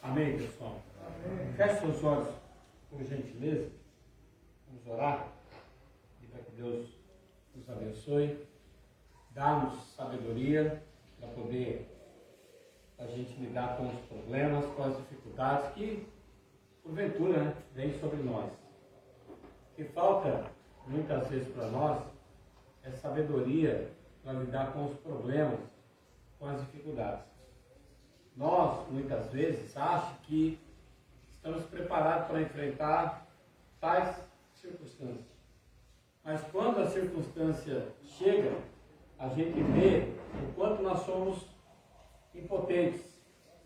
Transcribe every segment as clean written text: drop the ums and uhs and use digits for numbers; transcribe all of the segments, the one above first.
Amém, pessoal? Feche seus olhos, por gentileza. Vamos orar. E para que Deus nos abençoe. Dá-nos sabedoria para poder a gente lidar com os problemas, com as dificuldades que, porventura, vêm sobre nós. O que falta, muitas vezes, para nós é sabedoria para lidar com os problemas, com as dificuldades. Nós, muitas vezes, achamos que estamos preparados para enfrentar tais circunstâncias. Mas quando a circunstância chega, a gente vê o quanto nós somos impotentes,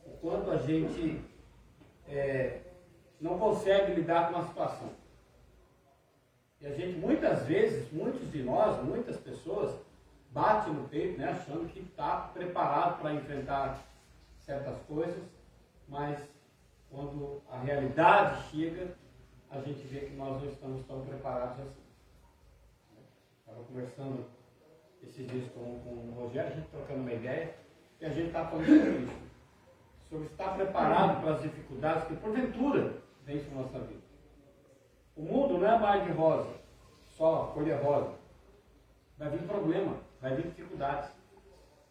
o quanto a gente não consegue lidar com a situação. E a gente, muitas vezes, muitos de nós, muitas pessoas, bate no peito, né, achando que está preparado para enfrentar certas coisas, mas quando a realidade chega, a gente vê que nós não estamos tão preparados assim. Estava conversando esses dias com o Rogério, a gente trocando uma ideia, e a gente está falando sobre isso, sobre estar preparado para as dificuldades que porventura vêm sobre a nossa vida. O mundo não é mar de rosa, só folha rosa. Vai vir problema, vai vir dificuldades.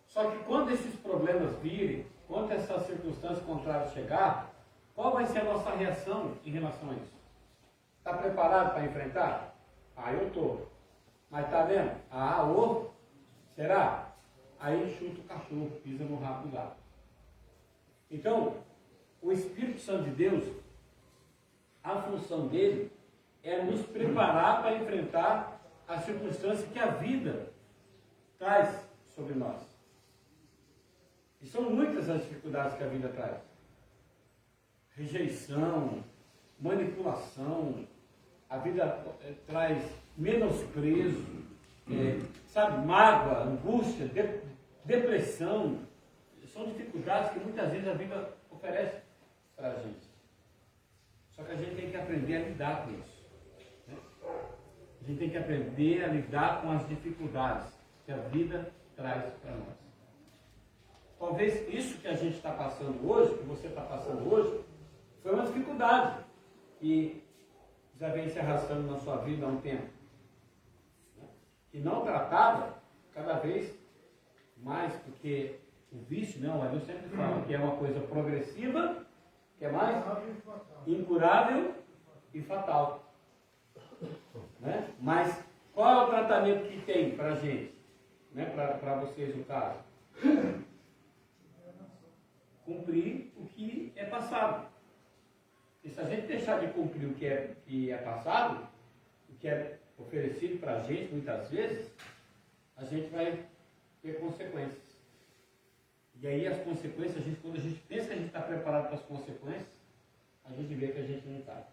Só que quando esses problemas virem, quando essas circunstâncias contrárias chegar, qual vai ser a nossa reação em relação a isso? Está preparado para enfrentar? Ah, eu estou. Mas está vendo? Ah, outro? Será? Aí chuta o cachorro, pisa no rabo do gato. Então, o Espírito Santo de Deus, a função dele é nos preparar para enfrentar as circunstâncias que a vida traz sobre nós. E são muitas as dificuldades que a vida traz. Rejeição, manipulação, a vida traz menosprezo, mágoa, angústia, depressão. São dificuldades que muitas vezes a vida oferece para a gente. Só que a gente tem que aprender a lidar com isso. Né? A gente tem que aprender a lidar com as dificuldades que a vida traz para nós. Talvez isso que a gente está passando hoje, que você está passando hoje, foi uma dificuldade que já vem se arrastando na sua vida há um tempo. E não tratada cada vez mais, porque o vício, não, eu sempre falo que é uma coisa progressiva, que é mais incurável e fatal. Né? Mas qual é o tratamento que tem para a gente? Né? Para vocês, no caso? Cumprir o que é passado. E se a gente deixar de cumprir o que é passado, o que é oferecido para a gente, muitas vezes, a gente vai ter consequências. E aí as consequências, quando a gente pensa que a gente está preparado para as consequências, a gente vê que a gente não está.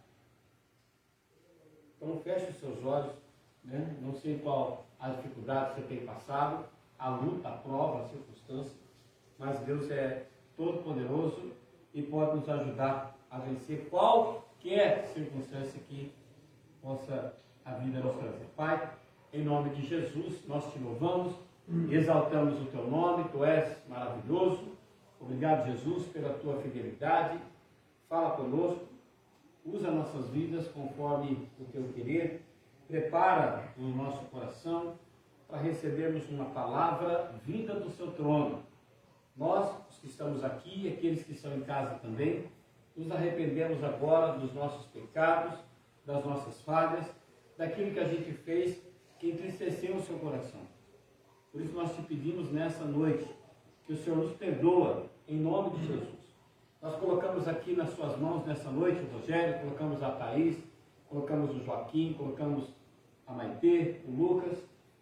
Então feche os seus olhos, né? Não sei qual a dificuldade que você tem passado, a luta, a prova, a circunstância, mas Deus é todo-poderoso e pode nos ajudar a vencer qualquer circunstância que possa a vida nos trazer. Pai, em nome de Jesus, nós te louvamos, exaltamos o teu nome, tu és maravilhoso. Obrigado, Jesus, pela tua fidelidade. Fala conosco, usa nossas vidas conforme o teu querer, prepara o nosso coração para recebermos uma palavra vinda do seu trono. Nós, os que estamos aqui, aqueles que estão em casa também, nos arrependemos agora dos nossos pecados, das nossas falhas, daquilo que a gente fez que entristeceu o seu coração. Por isso nós te pedimos nessa noite que o Senhor nos perdoa em nome de Jesus. Nós colocamos aqui nas suas mãos nessa noite o Rogério, colocamos a Thaís, colocamos o Joaquim, colocamos a Maitê, o Lucas,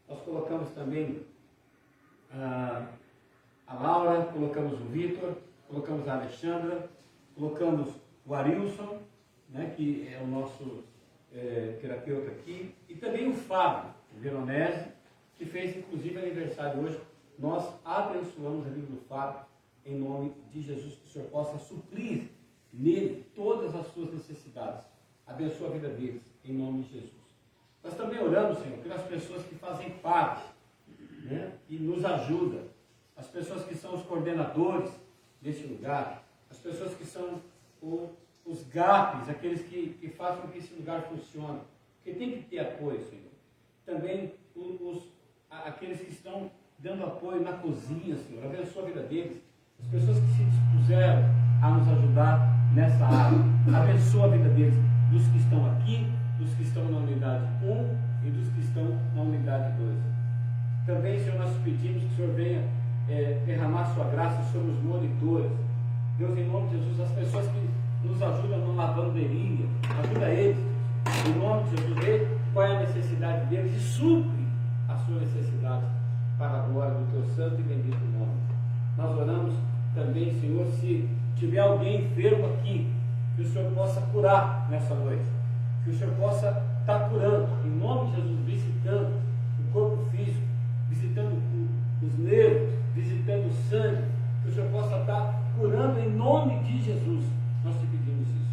nós colocamos também a Laura, colocamos o Vitor, colocamos a Alexandra, colocamos o Arilson, né, que é o nosso terapeuta aqui, e também o Fábio Veronese, que fez inclusive aniversário hoje. Nós abençoamos a vida do Fábio em nome de Jesus, que o Senhor possa suprir nele todas as suas necessidades. Abençoa a vida deles, em nome de Jesus. Nós também oramos, Senhor, pelas pessoas que fazem parte, né, e nos ajudam, as pessoas que são os coordenadores deste lugar, as pessoas que são os GAPs, aqueles que fazem com que esse lugar funcione. Porque tem que ter apoio, Senhor. Também aqueles que estão dando apoio na cozinha, Senhor. Abençoa a vida deles. As pessoas que se dispuseram a nos ajudar nessa área. Abençoa a vida deles. Dos que estão aqui, dos que estão na unidade 1 e dos que estão na unidade 2. Também, Senhor, nós pedimos que o Senhor venha derramar sua graça sobre os monitores. Deus, em nome de Jesus, as pessoas que nos ajudam na lavanderia, ajuda eles. Em nome de Jesus, vê qual é a necessidade deles e supre a sua necessidade para a glória do teu santo e bendito nome. Nós oramos também, Senhor, se tiver alguém enfermo aqui, que o Senhor possa curar nessa noite. Que o Senhor possa estar curando, em nome de Jesus, visitando o corpo físico, visitando os nervos, visitando o sangue. Que o Senhor possa estar curando em nome de Jesus. Nós te pedimos isso,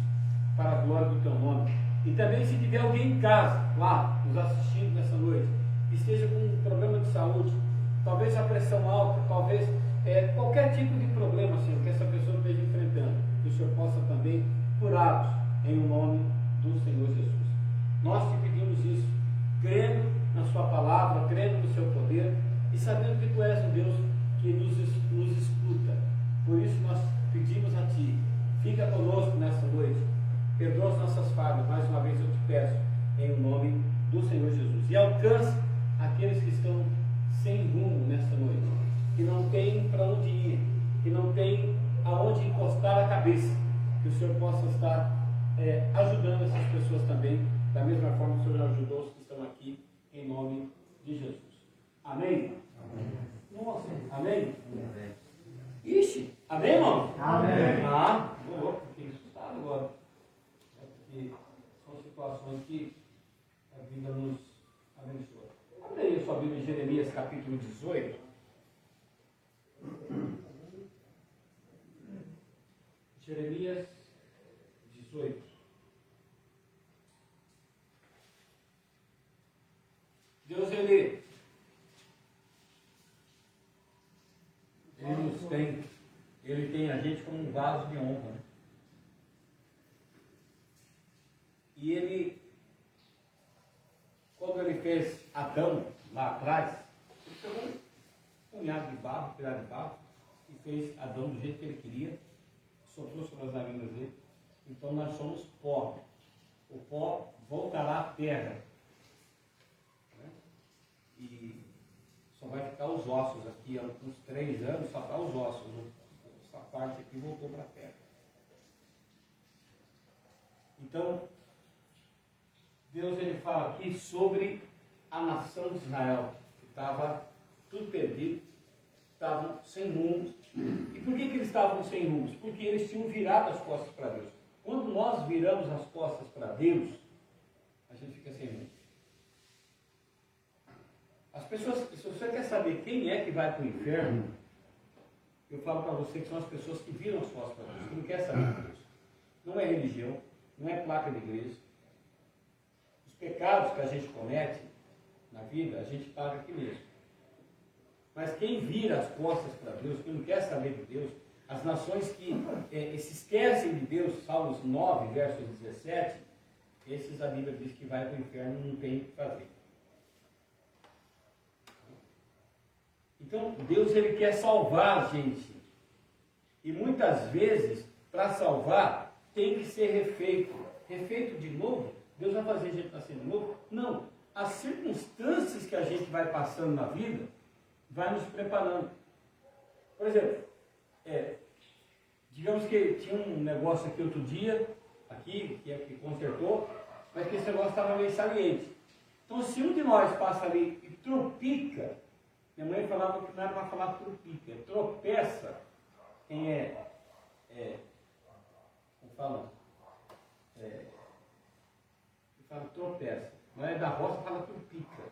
para a glória do teu nome. E também se tiver alguém em casa, lá, nos assistindo nessa noite, que esteja com um problema de saúde, talvez a pressão alta, talvez qualquer tipo de problema, Senhor, que essa pessoa esteja enfrentando, que o Senhor possa também curá-los em nome do Senhor Jesus. Nós te pedimos isso, crendo na sua palavra, crendo no seu poder e sabendo que tu és um Deus que nos escuta. Por isso nós pedimos a ti, fica conosco nessa noite, perdoa as nossas falhas, mais uma vez eu te peço, em nome do Senhor Jesus. E alcance aqueles que estão sem rumo nessa noite, que não tem para onde ir, que não tem aonde encostar a cabeça, que o Senhor possa estar ajudando essas pessoas também, da mesma forma que o Senhor ajudou os que estão aqui, em nome de Jesus. Amém? Amém. Nossa, amém? Amém. Ixi, amém, irmão? Amém. Ah, fiquei assustado agora. Porque são situações que a vida nos abençoa. Abre aí a sua Bíblia em Jeremias capítulo 18. Jeremias 18. Deus, ele nos tem, ele tem a gente como um vaso de honra, né? E ele, quando ele fez Adão lá atrás, ele pegou um punhado de barro, pedaço de barro, e fez Adão do jeito que ele queria, soprou sobre as narinas dele. Então nós somos pó. O pó voltará à terra. Né? E só vai ficar os ossos aqui, há uns 3 anos, só está os ossos. Essa parte aqui voltou para a terra. Então, Deus ele fala aqui sobre a nação de Israel, que estava tudo perdido, estavam sem rumo. E por que eles estavam sem rumos? Porque eles tinham virado as costas para Deus. Quando nós viramos as costas para Deus, a gente fica sem rumo. As pessoas, se você quer saber quem é que vai para o inferno, eu falo para você que são as pessoas que viram as costas para Deus, que não querem saber de Deus. Não é religião, não é placa de igreja. Os pecados que a gente comete na vida, a gente paga aqui mesmo. Mas quem vira as costas para Deus, quem não quer saber de Deus, as nações que se esquecem de Deus, Salmos 9, verso 17, esses a Bíblia diz que vai para o inferno e não tem o que fazer. Então, Deus ele quer salvar a gente. E muitas vezes, para salvar, tem que ser refeito. Refeito de novo? Deus vai fazer a gente nascer de novo? Não. As circunstâncias que a gente vai passando na vida, vai nos preparando. Por exemplo, digamos que tinha um negócio aqui outro dia, aqui, que consertou, mas que esse negócio estava meio saliente. Então, se um de nós passa ali e tropica, minha mãe falava que não era para falar tropica, tropeça, quem como fala? Fala tropeça, não é da roça, fala tropica.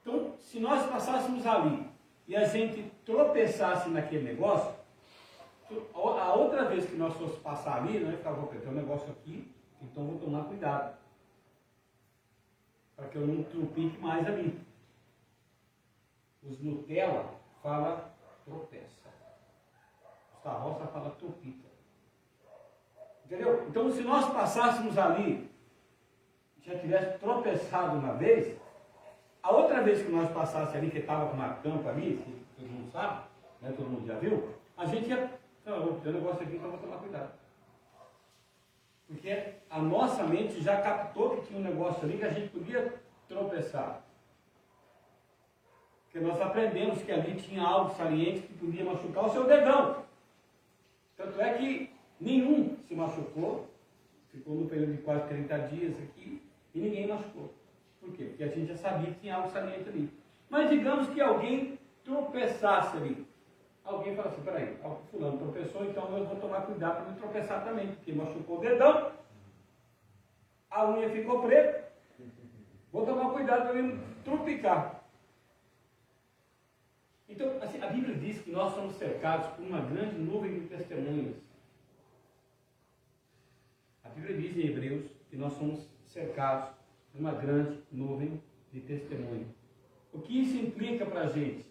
Então, se nós passássemos ali e a gente tropeçasse naquele negócio, a outra vez que nós fosse passar ali, nós ficava, tem um negócio aqui, então vou tomar cuidado, para que eu não tropique mais ali. Os Nutella fala tropeça, os da roça fala tropica. Entendeu? Então, se nós passássemos ali, já tivesse tropeçado uma vez, a outra vez que nós passássemos ali, que estava com uma tampa ali, que todo mundo sabe, né, todo mundo já viu, a gente ia, não, vou ter um negócio aqui, então vou tomar cuidado. Porque a nossa mente já captou que tinha um negócio ali que a gente podia tropeçar. Porque nós aprendemos que ali tinha algo saliente que podia machucar o seu dedão. Tanto é que nenhum se machucou, ficou no período de quase 30 dias aqui, e ninguém machucou. Por quê? Porque a gente já sabia que tinha algo saliente ali. Mas digamos que alguém tropeçasse ali. Alguém fala assim, peraí, o fulano tropeçou, então eu vou tomar cuidado para não tropeçar também, porque machucou o dedão, a unha ficou preta, vou tomar cuidado para não trupicar. Então, assim, a Bíblia diz que nós somos cercados por uma grande nuvem de testemunhas. A Bíblia diz em Hebreus que nós somos cercados por uma grande nuvem de testemunhas. O que isso implica para a gente?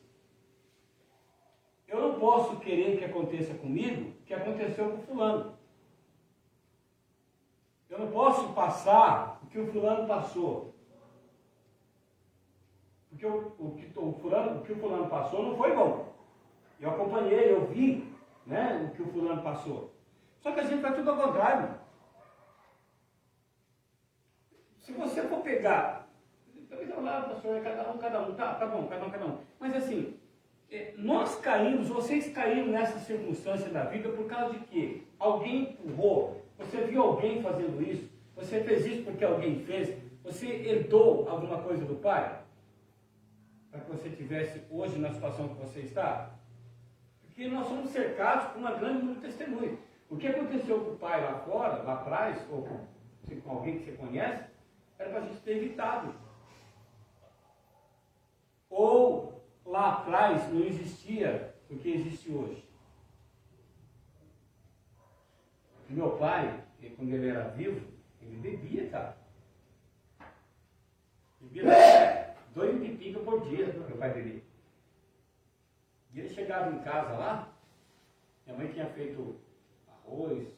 Eu não posso querer que aconteça comigo o que aconteceu com o fulano. Eu não posso passar o que o fulano passou. Porque o que o fulano passou não foi bom. Eu acompanhei, eu vi, né, o que o fulano passou. Só que a gente faz tudo ao contrário. Se você for pegar, talvez eu lá, pastor, cada um, tá bom, cada um. Mas assim, nós caímos, vocês caíram nessa circunstância da vida por causa de quê? Alguém empurrou, você viu alguém fazendo isso, você fez isso porque alguém fez, você herdou alguma coisa do pai? Para que você estivesse hoje na situação que você está? Porque nós somos cercados por uma grande número de testemunhas. O que aconteceu com o pai lá fora, lá atrás, ou com alguém que você conhece, era para a gente ter evitado. Ou lá atrás não existia o que existe hoje. Meu pai, quando ele era vivo, ele bebia, cara. Bebia 2 pipinhos por dia, meu pai bebia. E ele chegava em casa lá, minha mãe tinha feito arroz,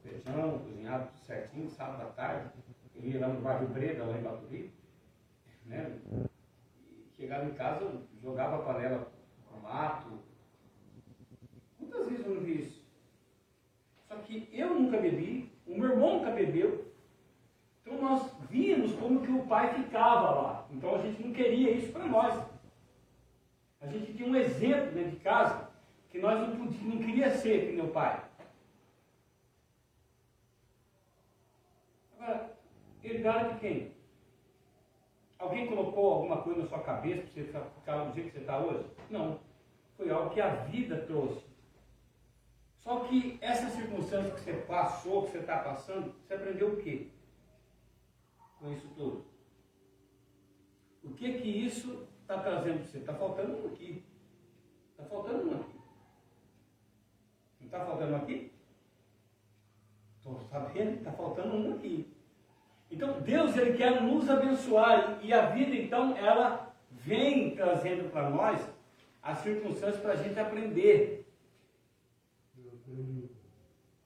feijão, cozinhado tudo certinho, sábado à tarde. Ele ia lá no bairro Breda, lá em Batuí, né? E chegava em casa, jogava a panela no mato. Quantas vezes eu não vi isso? Só que eu nunca bebi, o meu irmão nunca bebeu. Então nós víamos como que o pai ficava lá. Então a gente não queria isso para nós. A gente tinha um exemplo dentro de casa que nós não queria ser que meu pai. Agora, herdade de quem? Alguém colocou alguma coisa na sua cabeça para você ficar do jeito que você está hoje? Não. Foi algo que a vida trouxe. Só que essa circunstância que você passou, que você está passando, você aprendeu o quê? Com isso tudo. O que isso está trazendo para você? Está faltando um aqui. Está faltando um aqui. Não está faltando um aqui? Estou sabendo que está faltando um aqui. Então, Deus, Ele quer nos abençoar. E a vida, então, ela vem trazendo para nós as circunstâncias para a gente aprender.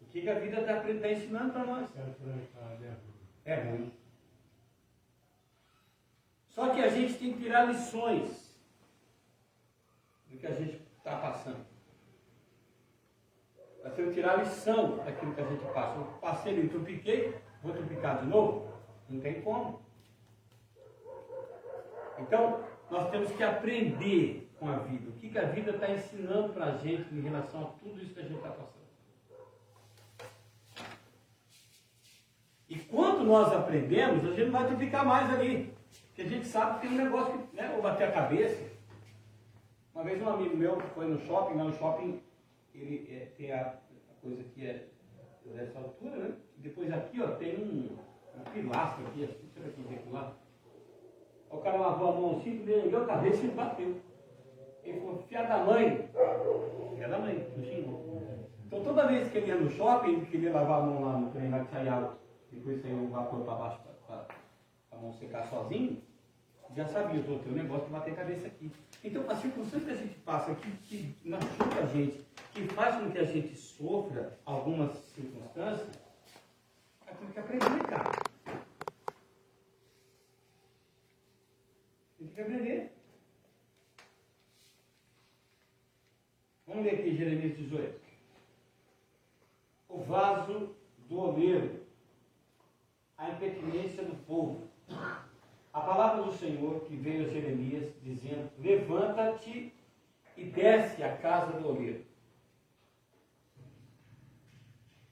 O que a vida está ensinando para nós? É muito. Só que a gente tem que tirar lições do que a gente está passando. Nós temos que tirar lição daquilo que a gente passa. Eu passei, eu trupiquei, vou trupicar de novo? Não tem como. Então, nós temos que aprender com a vida. O que a vida está ensinando para a gente em relação a tudo isso que a gente está passando. E quando nós aprendemos, a gente não vai trupicar mais ali. Porque a gente sabe que tem um negócio que, né, ou bater a cabeça. Uma vez um amigo meu foi no shopping, lá no shopping ele tem a coisa que é dessa altura, né? E depois aqui, ó, tem um pilastro aqui, assim, deixa eu ver aqui tem aqui lá. O cara lavou a mão assim, ele ergueu a cabeça e ele bateu. Ele falou, filha da mãe. Filha da mãe, não xingou. Então toda vez que ele ia no shopping, ele queria lavar a mão lá no trem, lá que saia água. Depois saiu o vapor para baixo para a mão secar sozinho. Já sabia, eu tenho um negócio de bater a cabeça aqui. Então, a circunstância que a gente passa aqui, que machuca a gente, que faz com que a gente sofra algumas circunstâncias, vaso do oleiro, a impertinência do povo. A palavra do Senhor que veio a Jeremias dizendo: levanta-te e desce à casa do oleiro.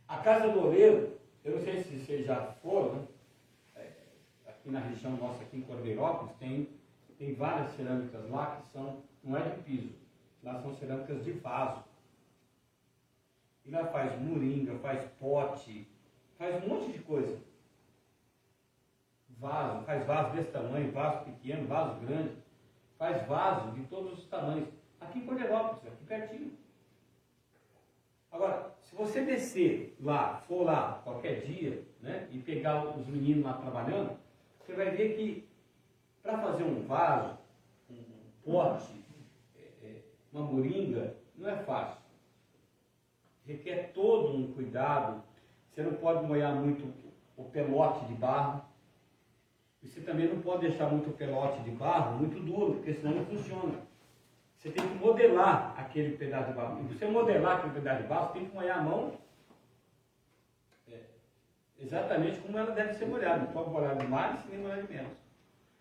A casa do oleiro, eu não sei se vocês já foram, né? Aqui na região nossa, aqui em Cordeirópolis, tem várias cerâmicas lá que são, não é de piso, lá são cerâmicas de vaso. E lá faz moringa, faz pote, faz um monte de coisa. Vaso, faz vaso desse tamanho, vaso pequeno, vaso grande, faz vaso de todos os tamanhos. Aqui em Cordeirópolis, aqui pertinho. Agora, se você descer lá, for lá qualquer dia, né, e pegar os meninos lá trabalhando, você vai ver que para fazer um vaso, um pote, uma moringa, não é fácil. Requer todo um cuidado. Você não pode molhar muito o pelote de barro. E você também não pode deixar muito o pelote de barro muito duro, porque senão não funciona. Você tem que modelar aquele pedaço de barro. E para você modelar aquele pedaço de barro, você tem que molhar a mão exatamente como ela deve ser molhada. Não pode molhar demais nem molhar de menos.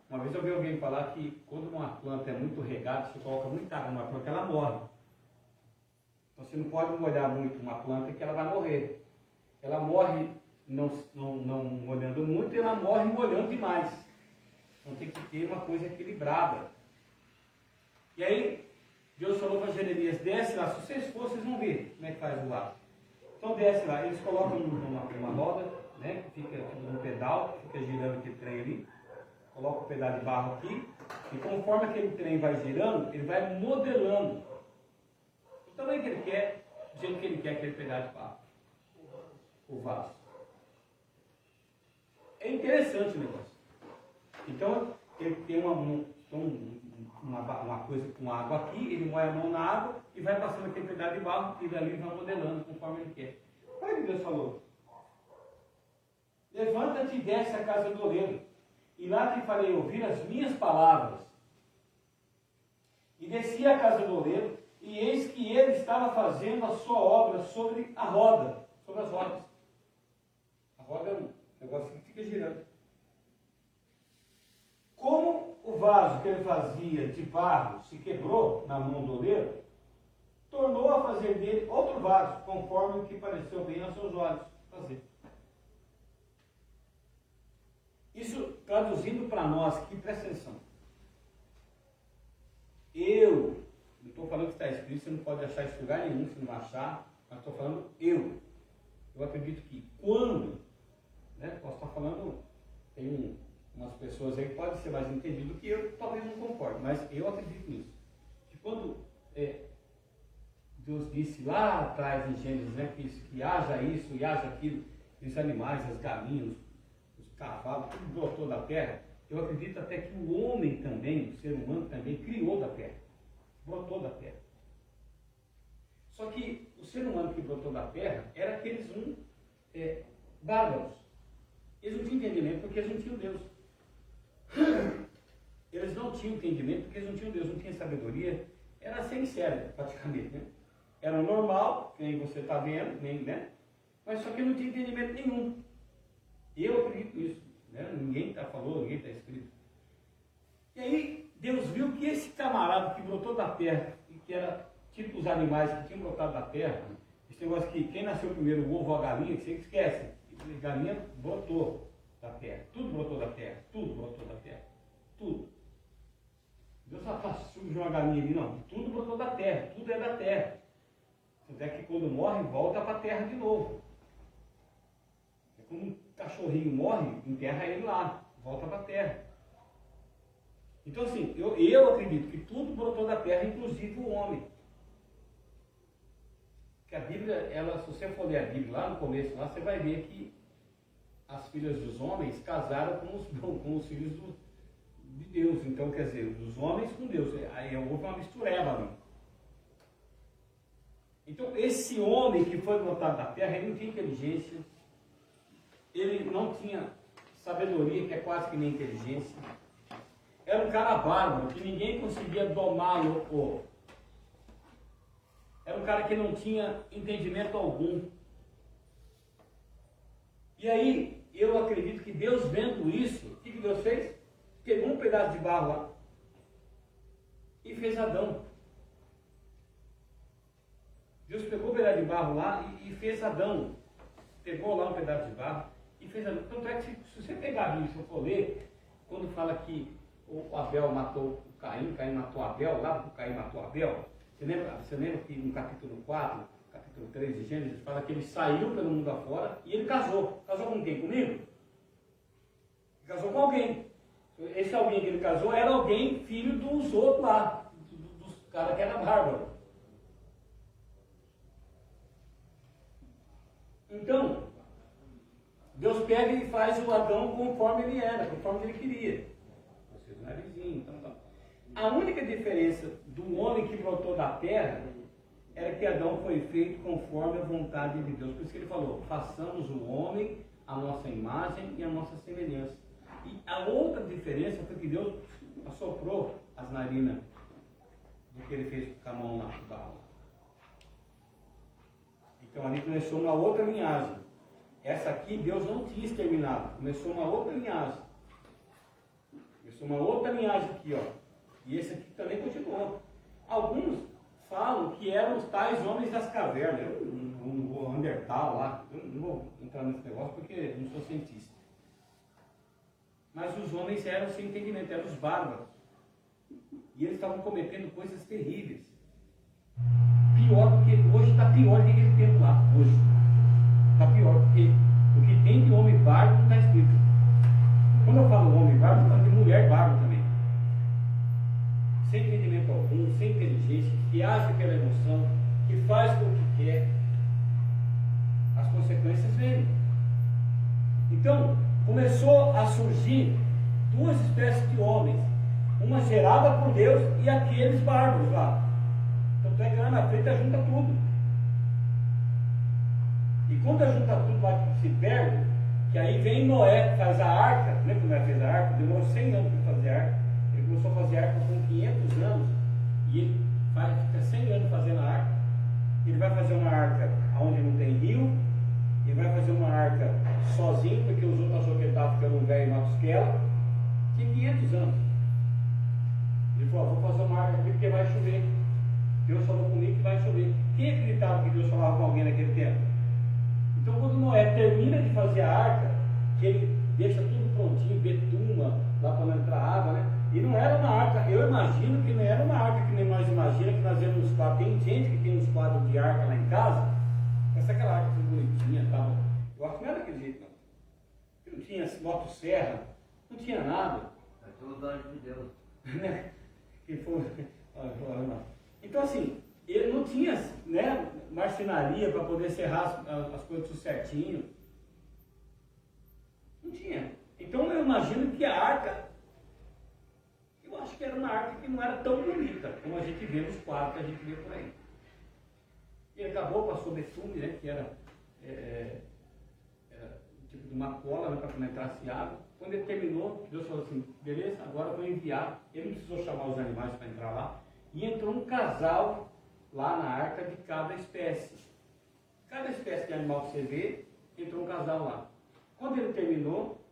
Uma vez eu vi alguém falar que quando uma planta é muito regada, você coloca muita água numa planta, ela morre. Então você não pode molhar muito uma planta que ela vai morrer. Ela morre não molhando muito e ela morre molhando demais. Então tem que ter uma coisa equilibrada. E aí, Deus falou para Jeremias: desce lá, se vocês forem, vocês vão ver como é que faz o vaso. Então desce lá, eles colocam uma roda, né, que fica num pedal, que fica girando aquele trem ali, coloca um pedaço de barro aqui, e conforme aquele trem vai girando, ele vai modelando o tamanho que ele quer, do jeito que ele quer aquele pedaço de barro, o vaso. É interessante o negócio. Então, ele tem uma coisa com água aqui, ele moe a mão na água e vai passando aquele pedaço de barro e dali vai modelando conforme ele quer. Olha o que Deus falou: levanta-te e desce à casa do oleiro, e lá te farei ouvir as minhas palavras. E desci à casa do oleiro, e eis que ele estava fazendo a sua obra sobre a roda, sobre as rodas. A roda é um negócio que fica girando. Como o vaso que ele fazia de barro se quebrou na mão do oleiro, tornou a fazer dele outro vaso, conforme o que pareceu bem aos seus olhos fazer. Isso, traduzindo para nós aqui, presta atenção. Eu não estou falando que está escrito, você não pode achar isso em lugar nenhum, se não achar, mas estou falando eu. Eu acredito que quando, né, posso estar falando, tem umas pessoas aí que podem ser mais entendido que eu, talvez não concorde, mas eu acredito nisso. Que quando Deus disse lá atrás em Gênesis, né, que haja isso e haja aquilo, os animais, as galinhas, os cavalos, tudo brotou da terra, eu acredito até que o homem também, o ser humano também, criou da terra, brotou da terra. Só que o ser humano que brotou da terra era aqueles bárbaros. Eles não tinham entendimento porque eles não tinham Deus. Eles não tinham entendimento porque eles não tinham Deus, não tinham sabedoria, era sem cérebro praticamente, né? Era normal, que nem você está vendo, né? Mas só que não tinha entendimento nenhum. Eu acredito nisso, né? Ninguém falou, ninguém está escrito. E aí Deus viu que esse camarada que brotou da terra, e que era tipo os animais que tinham brotado da terra, esse negócio que quem nasceu primeiro, o ovo ou a galinha, que você esquece, a galinha brotou da terra, tudo brotou da terra, tudo brotou da terra, tudo. Deus só surgiu uma galinha ali, não, tudo brotou da terra, tudo é da terra. Até que quando morre, volta para a terra de novo. É quando um cachorrinho morre, enterra ele lá, volta para a terra. Então assim, eu acredito que tudo brotou da terra, inclusive o homem. Que a Bíblia, se você for ler a Bíblia lá no começo, lá, você vai ver que as filhas dos homens casaram com os filhos de Deus. Então, quer dizer, os homens com Deus. Aí houve uma mistureba ali. Então, esse homem que foi brotado da terra, ele não tinha inteligência, ele não tinha sabedoria, que é quase que nem inteligência. Era um cara bárbaro, que ninguém conseguia domá-lo. Era um cara que não tinha entendimento algum. E aí, eu acredito que Deus vendo isso, o que Deus fez? Pegou um pedaço de barro lá e fez Adão. Deus pegou um pedaço de barro lá e fez Adão. Pegou lá um pedaço de barro e fez Adão. Tanto é que se você pegar a Bíblia, se eu for ler, quando fala que o Abel matou o Caim, Caim matou Abel, lá o Caim matou Abel, você lembra que no capítulo 4, capítulo 3 de Gênesis, fala que ele saiu pelo mundo afora e ele casou. Casou com quem? Comigo? Ele casou com alguém. Esse alguém que ele casou era alguém filho dos outros lá, dos caras que eram bárbaros. Então, Deus pega e faz o Adão conforme ele era, conforme ele queria. Vocês narizinho, então. A única diferença do homem que brotou da terra era que Adão foi feito conforme a vontade de Deus. Por isso que ele falou, façamos o homem a nossa imagem e a nossa semelhança. E a outra diferença foi que Deus assoprou as narinas do que ele fez com a mão lá no barro. Então ali começou uma outra linhagem. Essa aqui Deus não tinha exterminado. Começou uma outra linhagem. Começou uma outra linhagem aqui, ó. E esse aqui também continuou. Alguns falam que eram os tais homens das cavernas. Eu não vou Neandertal lá. Eu não vou entrar nesse negócio porque eu não sou cientista. Mas os homens eram sem entendimento, eram os bárbaros. E eles estavam cometendo coisas terríveis. Pior do que hoje, está pior do que aquele tempo lá. Hoje está pior, porque o que tem de homem bárbaro não está escrito. Quando eu falo homem bárbaro, eu falo de mulher bárbara também. Sem entendimento algum, sem inteligência, que age pela emoção, que faz o que quer. As consequências vêm. Então, começou a surgir duas espécies de homens. Uma gerada por Deus e aqueles bárbaros lá. Tanto é que lá na frente junta tudo. E quando junta tudo lá que se perde, que aí vem Noé, faz a arca. Lembra que Noé fez a arca? Demorou 100 anos para fazer a arca. Ele começou a fazer a arca com 500 anos. E ele fica 100 anos fazendo a arca. Ele vai fazer uma arca onde não tem rio. Ele vai fazer uma arca sozinho, porque os outros achou que ele estava ficando um velho Matusquela. Tinha 500 anos. Ele falou, vou fazer uma arca aqui porque vai chover. Deus falou comigo que vai chover. Quem acreditava que Deus falava com alguém naquele tempo? Então quando Noé termina de fazer a arca, que ele deixa tudo prontinho, betuma, lá para não entrar água, né? E não era uma arca, eu imagino que não era uma arca que nem nós imagina, que nós vemos uns quadros. Tem gente que tem uns quadros de arca lá em casa, essa é aquela arca tudo bonitinha, tal. Eu acho que não era daquele jeito, não. Não tinha motosserra, não tinha nada. É tudo anjo de Deus. Que foi. Então assim, ele não tinha, né, marcenaria para poder serrar as coisas tudo certinho. Não tinha. Então eu imagino que a arca, eu acho que era uma arca que não era tão bonita como a gente vê nos quadros que a gente vê por aí. E acabou, passou betume, né, que era tipo de uma cola, né, para que não entrasse água. Quando ele terminou, Deus falou assim, beleza, agora eu vou enviar. Ele não precisou chamar os animais para entrar lá. E entrou um casal lá na arca de cada espécie. Cada espécie de animal que você vê, entrou um casal lá. Quando ele terminou,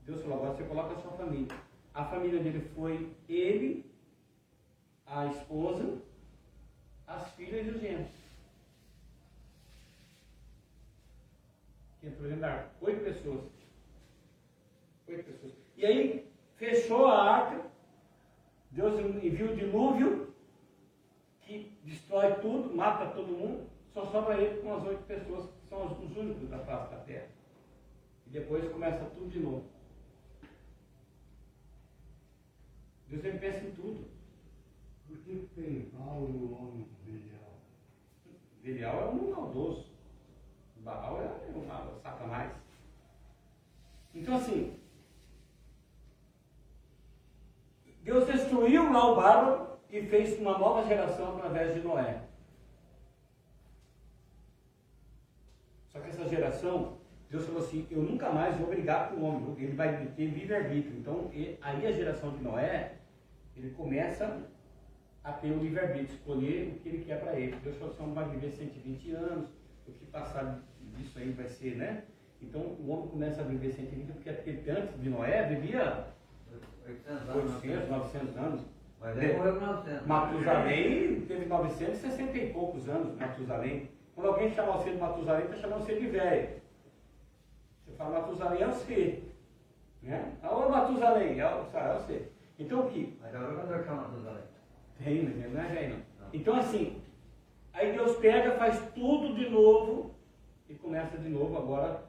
Deus falou, agora você coloca a sua família. A família dele foi ele, a esposa, as filhas e os genros. Que entrou dentro da arca. 8 pessoas. 8 pessoas. E aí, fechou a arca, Deus enviou o dilúvio, que destrói tudo, mata todo mundo, só sobra ele com as 8 pessoas, que são os únicos da face da terra. E depois começa tudo de novo. Deus ele pensa em tudo. Por que tem Baal no nome de Belial? Belial é um maldoso. Baal é uma sacanagem. Então assim, Deus destruiu lá o bárbaro e fez uma nova geração através de Noé. Só que essa geração, Deus falou assim, eu nunca mais vou brigar com o homem, ele vai ter livre-arbítrio. Então, aí a geração de Noé, ele começa a ter o livre-arbítrio, escolher o que ele quer para ele. Deus falou assim, vai viver 120 anos, o que passar disso aí vai ser, né? Então o homem começa a viver 120 porque aquele antes de Noé vivia 800, 900 anos. Mas ele morreu com 900. Matusalém teve 960 e poucos anos, Matusalém. Quando alguém chama você de Matusalém, está chamando você de velho. Você fala Matusalém é você. Né? Ô Matusalém, é você. Então o que? Mas agora quando eu chamo Matusalém? Tem, não é velho não. Então assim, aí Deus pega, faz tudo de novo e começa de novo agora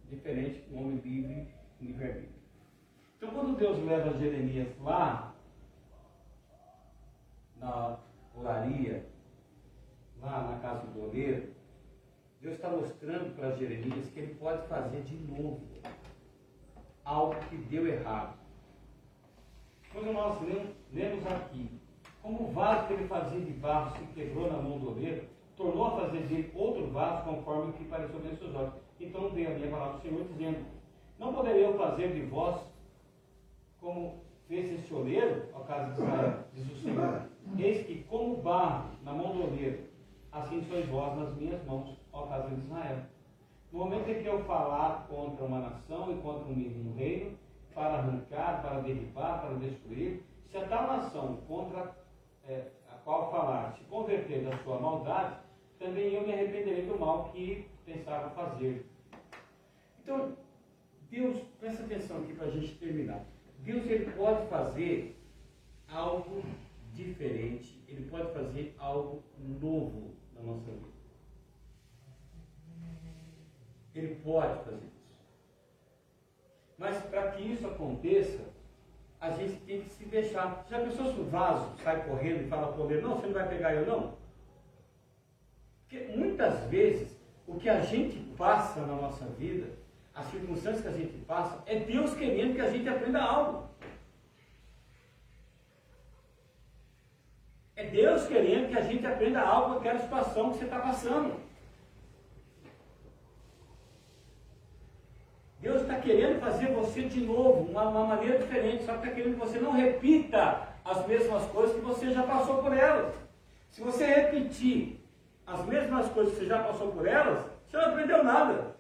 diferente, um homem livre, livre-arbítrio. Então quando Deus leva Jeremias lá na olaria, lá na casa do oleiro, Deus está mostrando para Jeremias que ele pode fazer de novo algo que deu errado. Quando nós lemos aqui, como o vaso que ele fazia de barro se quebrou na mão do oleiro, tornou a fazer dele outro vaso conforme o que pareceu bem seus olhos. Então veio a minha palavra do Senhor dizendo: não poderia eu fazer de vós como fez esse oleiro, ao caso de Israel, diz o Senhor: eis que como barro na mão do oleiro, assim sois vós nas minhas mãos, ao caso de Israel. No momento em que eu falar contra uma nação e contra um reino, para arrancar, para derribar, para destruir, se a tal nação contra a qual falar se converter da sua maldade, também eu me arrependerei do mal que pensava fazer. Então, Deus, presta atenção aqui para a gente terminar. Deus, ele pode fazer algo diferente, ele pode fazer algo novo na nossa vida. Ele pode fazer isso. Mas para que isso aconteça, a gente tem que se deixar. Já pensou se o vaso sai correndo e fala para o oleiro: não, você não vai pegar eu não? Porque muitas vezes o que a gente passa na nossa vida, as circunstâncias que a gente passa, é Deus querendo que a gente aprenda algo. É Deus querendo que a gente aprenda algo com aquela situação que você está passando. Deus está querendo fazer você de novo, uma maneira diferente, só que está querendo que você não repita as mesmas coisas que você já passou por elas. Se você repetir as mesmas coisas que você já passou por elas, você não aprendeu nada.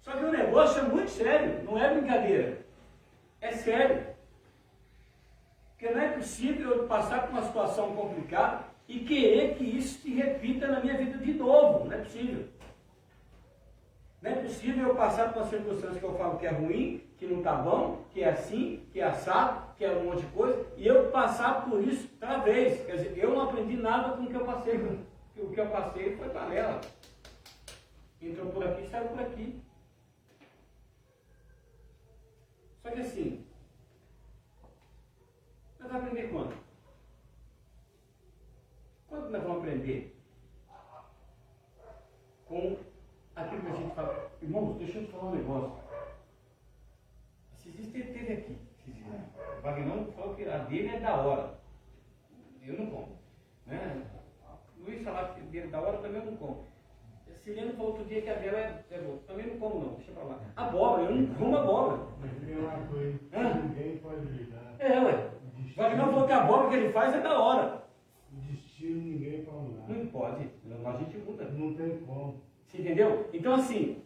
Só que o negócio é muito sério, não é brincadeira. É sério. Porque não é possível eu passar por uma situação complicada e querer que isso se repita na minha vida de novo. Não é possível. Não é possível eu passar por uma circunstância que eu falo que é ruim, que não está bom, que é assim, que é assado, que é um monte de coisa, e eu passar por isso outra vez. Quer dizer, eu não aprendi nada com o que eu passei. O que eu passei foi panela. Entrou por aqui, saiu por aqui. Só que assim, nós vamos aprender quando? Quando nós vamos aprender? Com aquilo que a gente fala. Irmãos, deixa eu te falar um negócio. Esses dias teve aqui. O Wagner falou que a dele é da hora. Eu não como. Né? O Luiz falava que dele é da hora, também eu não como. A Silene falou outro dia que a dela é boa. Também não como não, deixa pra lá. Abóbora, eu não como abóbora. Mas tem uma coisa que ninguém pode lidar. Ué. O Wagner falou que a abóbora que ele faz é da hora. O destino ninguém pode mudar. Não pode, a gente muda. Não tem como. Você entendeu? Então assim,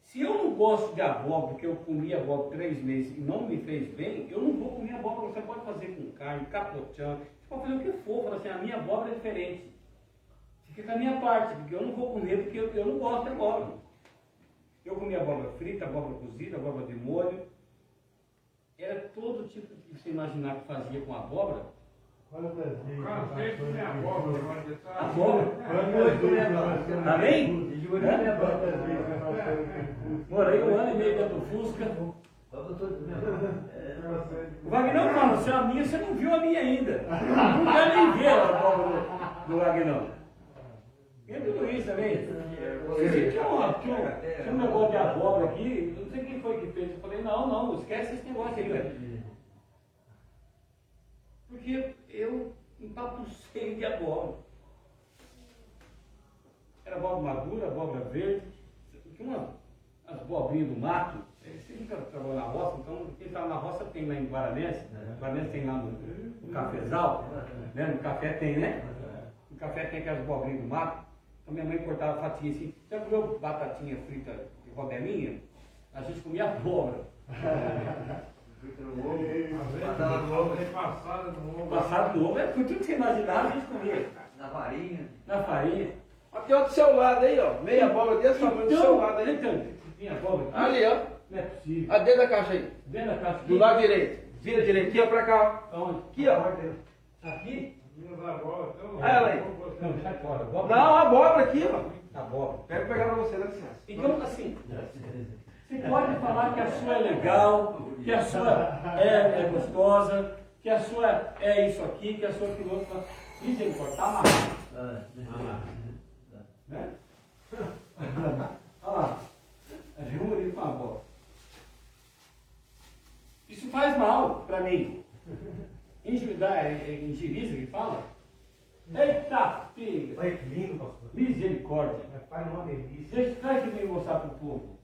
se eu não gosto de abóbora, porque eu comi abóbora 3 meses e não me fez bem, eu não vou comer abóbora. Você pode fazer com carne, capotão, você pode fazer o que for, fala assim, a minha abóbora é diferente. Fica com a minha parte, porque eu não vou comer, porque eu não gosto de abóbora. Eu comi abóbora frita, abóbora cozida, abóbora de molho. Era todo tipo que você imaginar que fazia com abóbora. Quantas vezes Tem abóbora, pode estar. Abóbora. Tá bem? Quantas vezes você passou Morei 1 ano e meio dentro do Fusca. O Wagner fala, se é a minha, você não viu a minha ainda. Não quer nem ver a abóbora do Wagner. Tem tudo isso também. Tinha um negócio de abóbora aqui, não sei quem foi que fez. Eu falei, não, esquece esse negócio aí, velho. Porque eu empapucei de abóbora. Era abóbora madura, abóbora verde. Tinha as abobrinhas do mato. Você nunca trabalhou na roça, então quem está na roça tem lá em Guaranense. Guaranense tem lá no cafezal. Né? No café tem, né? No café tem aquelas abobrinhas do mato. a minha mãe cortava fatinha assim. Já comeu batatinha frita de rodelinha? A gente comia abóbora. Frita no ovo. Passada no ovo. Passada no ovo. Passado no ovo, tudo que você imaginava a gente comia. Na farinha. Na farinha. Aqui, ó, do seu lado aí, ó. Meia abóbora desse tamanho do seu lado aí. Então, tinha abóbora? Ali, ó. Não é possível. Ah, dentro da caixa aí. Dentro da caixa. Do lado direito. Vira direito. Aqui, ó, pra cá, ó. Onde? Aqui, ó. Aqui? Minhas avós, então, Ah, ela aí. Não, sai fora. Abóbora. Não, a abóbora aqui, ó. Abóbora. Quero pegar pra você, dá licença. Então, assim, você pode falar que a sua é legal, que a sua é gostosa, que a sua é isso aqui, que a sua é aquilo outro. Mas, misericórdia, tá amarrado. Né? Olha lá. Júri com a avó. Isso faz mal para mim. Em Giriza que fala? Eita, filha! Olha que lindo, pastor. Misericórdia. Mas faz uma delícia. Deixa traz que vem mostrar pro povo.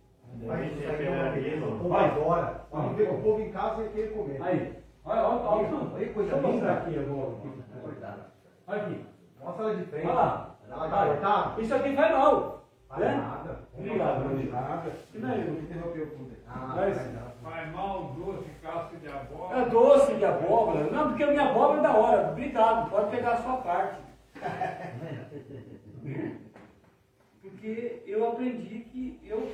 Vai isso aí é uma beleza. O povo adora. Quando vê o povo em casa, ele quer comer. Aí, olha. Olha que coisa Deixa eu mostrar linda. aqui agora. Olha aqui. Mostra ela de frente. Olha lá. Ela vai cortar? Isso aqui faz mal. Faz Né? nada. Obrigado, Não Rodrigo. faz nada. Não é eu. Interrompeu tudo. Mas- vai nada. faz mal doce, casca de abóbora. É doce de abóbora. Não, porque a minha abóbora é da hora. Obrigado, pode pegar a sua parte. Porque eu aprendi que eu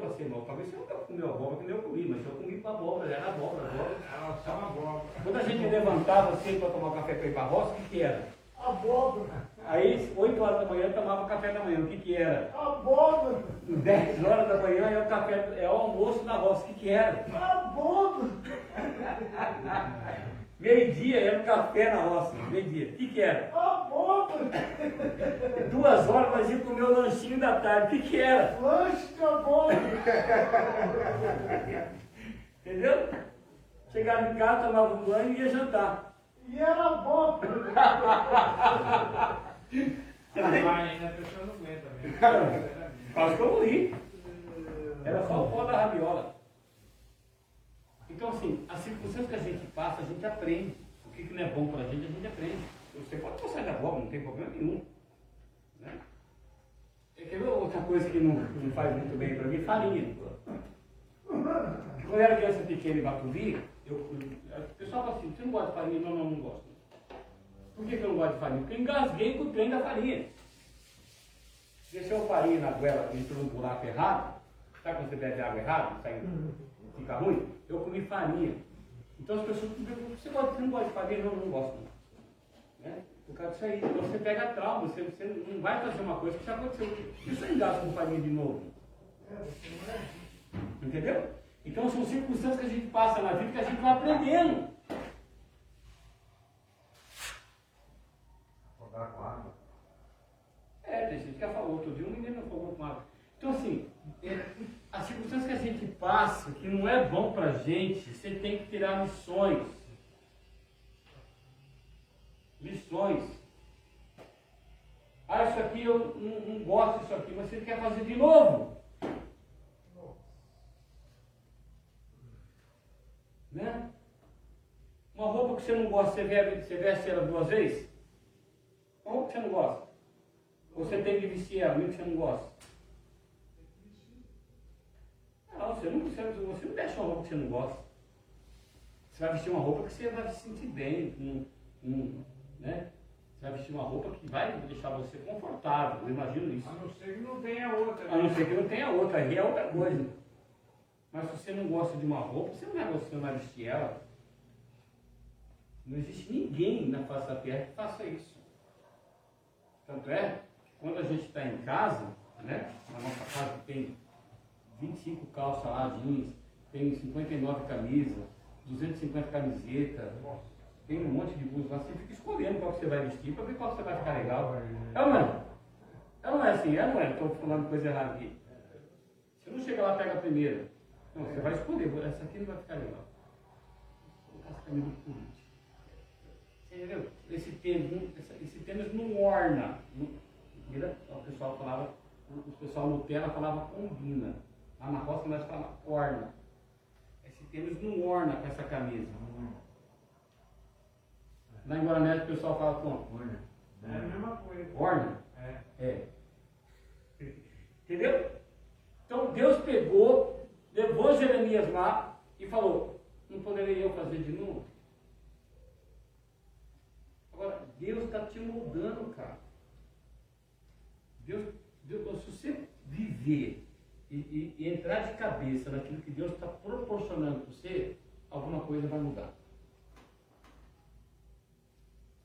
passei mal. Talvez eu nunca comi abóbora, que nem eu comi, mas eu comi com abóbora, era abóbora. Elas são abóbora. Quando a gente levantava assim para tomar café para ir para a roça, o que era? Abóbora. Aí, 8 horas da manhã, eu tomava café da manhã. O que era? Abóbora. 10 horas da manhã é o café, é o almoço da roça. O que era? Abóbora. Meio-dia era o café na roça. Meio-dia. O que era? Abóbora. 2 horas nós íamos comer o lanchinho da tarde. O que era? Lanche de abóbora. Entendeu? Chegava em casa, tomava um banho e ia jantar. E era abóbora. Vai ainda, a pessoa não aguenta mesmo. Quase que eu morri. Era só o pó da rabiola. Então, assim, as circunstâncias que a gente passa, a gente aprende. O que não é bom pra gente, a gente aprende. Você pode gostar de abóbora, não tem problema nenhum. Né? Quer ver outra coisa que não faz muito bem pra mim? Farinha. Quando eu era criança pequena em Batuvi, o pessoal fala assim, você não gosta de farinha? Não gosto. Por que eu não gosto de farinha? Porque eu engasguei com o trem da farinha. Deixou a farinha na goela, entrou num buraco errado. Sabe quando você bebe água errada, fica ruim? Eu comi farinha. Então as pessoas me perguntam, você não gosta de farinha? Não gosto. Né? Por causa disso aí, você pega trauma, você não vai fazer uma coisa que já aconteceu. E se eu engasgo com farinha de novo? Entendeu? Então são circunstâncias que a gente passa na vida que a gente vai aprendendo. Jogar com água. Tem gente que já falou, outro dia um menino falou com água. Então assim, as circunstâncias que a gente passa, que não é bom pra gente, você tem que tirar lições. Lições. Isso aqui eu não gosto disso aqui, mas você quer fazer de novo. Né? Uma roupa que você não gosta, você veste ela 2 vezes? Uma roupa que você não gosta. Ou você tem que vestir ela, mesmo que você não gosta. Não, você não veste uma roupa que você não gosta. Você vai vestir uma roupa que você vai se sentir bem, né? Você vai vestir uma roupa que vai deixar você confortável, eu imagino isso. A não ser que não tenha outra. A não ser que não tenha outra, aí é outra coisa. Mas se você não gosta de uma roupa, você não vai vestir ela. Não existe ninguém na face da terra que faça isso. Tanto é que quando a gente está em casa, né? Na nossa casa tem 25 calças lá, jeans, tem 59 camisas, 250 camisetas, tem um monte de blusa lá, você fica escolhendo qual que você vai vestir para ver qual que você vai ficar legal. É ou não é? É ou não é assim? É ou não é? Estou falando coisa errada aqui. Você não chega lá e pega a primeira. Não, você vai escolher, essa aqui não vai ficar legal. Vou colocar essa camisa do Corinthians. Você entendeu? Esse tênis não orna. O pessoal Nutella falava combina. Lá na roça nós falamos orna. Esse tênis não orna com essa camisa. Lá em Guaranésia o pessoal fala como? Orna. É a mesma coisa. Orna? É. É. Entendeu? Então Deus pegou, levou Jeremias lá e falou, não poderei eu fazer de novo? Agora, Deus está te moldando, cara. Deus, se você viver e entrar de cabeça naquilo que Deus está proporcionando para você, alguma coisa vai mudar.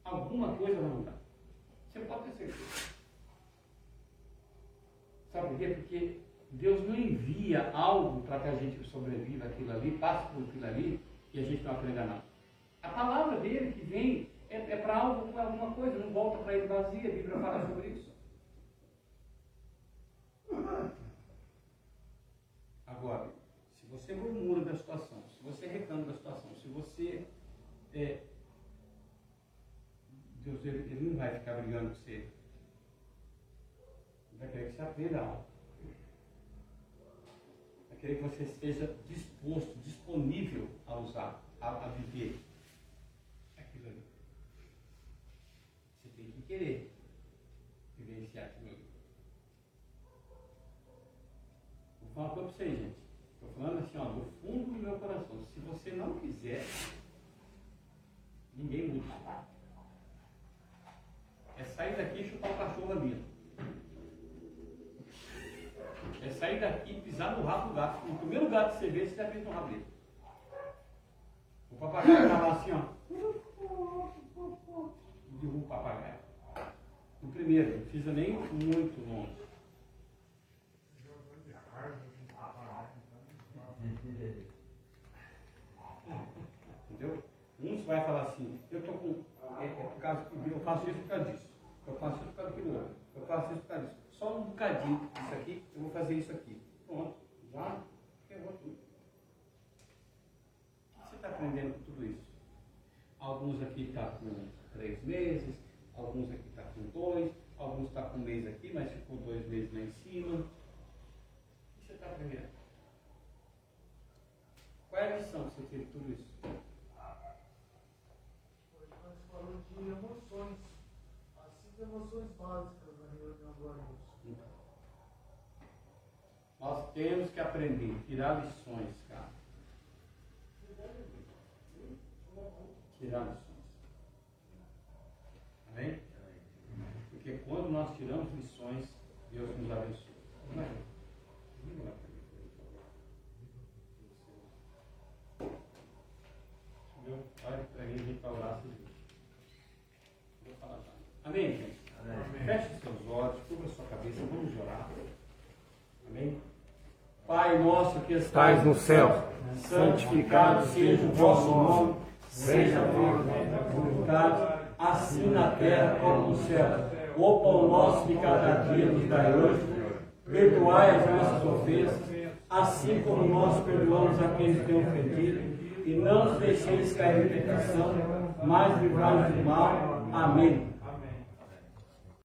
Alguma coisa vai mudar. Você pode ter certeza. Sabe por quê? Porque Deus não envia algo para que a gente sobreviva aquilo ali, passe por aquilo ali e a gente não aprenda nada. A palavra dele que vem é para algo, para alguma coisa, não volta para ele vazia. A Bíblia fala sobre isso. Agora, se você murmura da situação, se você reclama da situação, se você... Deus ele não vai ficar brigando com você. Ele vai querer que você aprenda algo. Vai querer que você esteja disposto, disponível a usar, a viver aquilo ali. Você tem que querer vivenciar aquilo ali. Vou falar uma coisa para vocês, gente. Estou falando assim, ó, no fundo do meu coração. Se você não quiser, ninguém muda. É sair daqui e chutar o cachorro ali. É sair daqui e pisar no rabo do gato. No primeiro gato que você vê, você já pisa no rabo dele. O papagaio estava assim, ó. Derruba o papagaio. No primeiro, não precisa nem muito longe. Entendeu? Uns vai falar assim, eu estou com. Por causa que eu faço isso por causa disso. Eu faço isso por causa daquilo outro. Eu faço isso por causa disso. Só um bocadinho disso aqui, eu vou fazer isso aqui. Pronto. Já quebrou tudo. Você está aprendendo tudo isso. Alguns aqui estão com 3 meses, alguns aqui estão com 2, alguns estão com 1 mês aqui, mas ficou 2 meses lá em cima. O que você está aprendendo? Qual é a lição que você teve de tudo isso? De emoções, as 5 emoções básicas da reunião agora. Nós temos que aprender, tirar lições, cara. Tirar lições. Amém? Porque quando nós tiramos lições, Deus nos abençoa. Não é? Olha para mim, a gente vai orar sobre isso. Amém, gente? Amém. Feche seus olhos, cubra sua cabeça, vamos orar. Amém? Pai nosso que estás no céu, santificado seja o vosso nome, seja feita a vontade, assim na terra como no céu. O pão nosso de cada dia nos dai hoje, perdoai as nossas ofensas, assim como nós perdoamos a quem nos tem ofendido, e não nos deixeis cair em tentação, mas livrai-nos do mal. Amém.